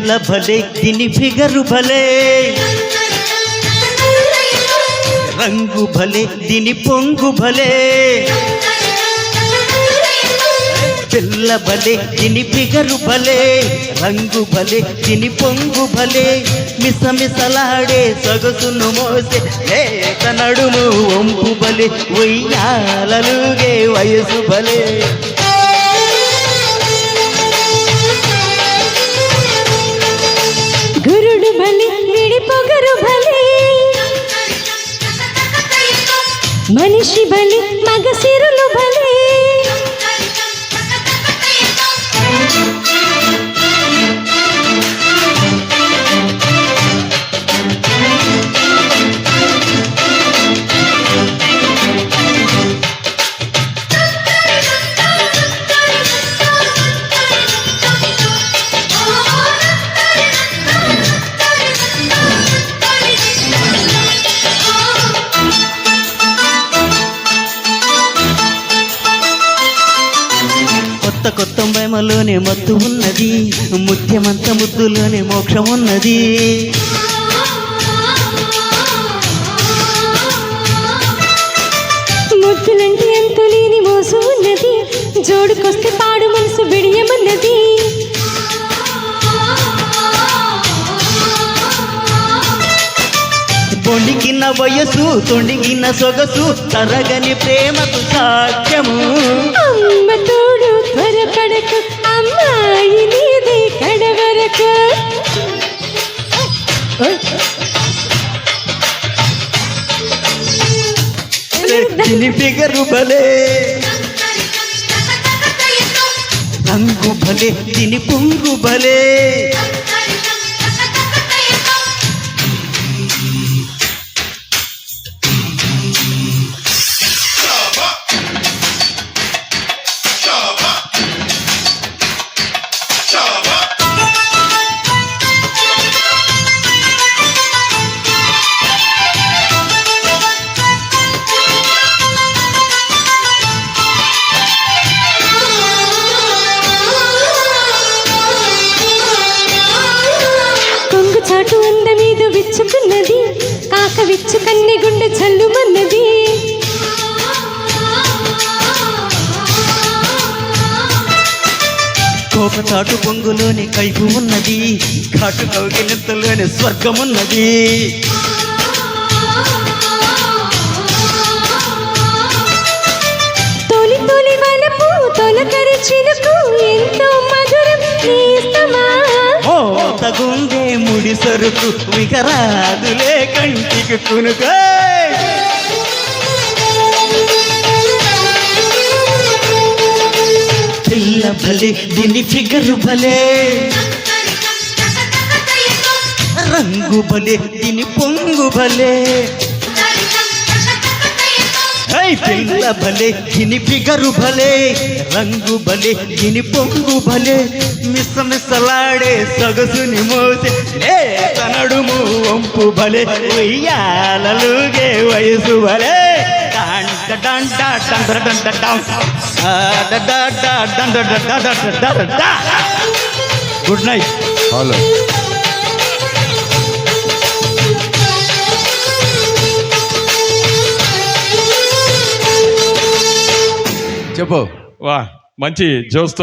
పిల్ల భలే దీని ఫిగరు భలే, రంగు భలే దీని పొంగు భలే. పిల్ల భలే దీని ఫిగరు భలే, రంగు భలే దీని పొంగు భలే. మిసమిసలాడే సొగసును మోసే లేత నడుము వంపు భలే, ఉయ్యాలలుగే వయసు భలే. గురుడు భలే విడి పొగరు భలే, మనిషి భలే మగ సిరులు భలే. కొత్త కొత్త మేమలోనే మత్తు ఉన్నది, ముత్యమంత ముద్దులోనే మోక్షం ఉన్నది. ముద్దులంటే ఎంత లేని మోసు ఉన్నది, జోడుకొస్తే పాడు మనసు బిడియమన్నది. బొండికిన్న వయసు తొండికిన్న సొగసు, తరగని ప్రేమకు సాధ్యము. అమ్మ తోడు త్వరపడకు, అమ్మాయి నీదే కడవరకు. దీని ఫిగరు భలే, రంగు భలే దీని పొంగు భలే. చాటు అంద మీద విచ్చుకున్నది, కాక విచ్చు కన్నె గుండె చల్లుమన్నది. కోక చాటు పొంగులోని కైపు ఉన్నది, కాటు కౌగిలింతలోని స్వర్గమున్నది. తొలి తొలి వలపు తొలకరి చినుకు ఎంతో మధురం నేస్తమా. తగుందే ముడి సరుకు వికరాదులే కంటికి కునుక. పిల్ల భలే దీని ఫిగరు భలే, రంగు భలే దీని పొంగు భలే. పిల్ల భలే దీని ఫిగరు భలే, రంగు భలే దీని పొంగు భలే. మిసమిసలాడే సొగసుని మోసే లేత నడుము వంపు భలే, ఉయ్యాలలుగే వయసు భలే. Good night. హలో చెప్పు. వా మంచి జోస్తో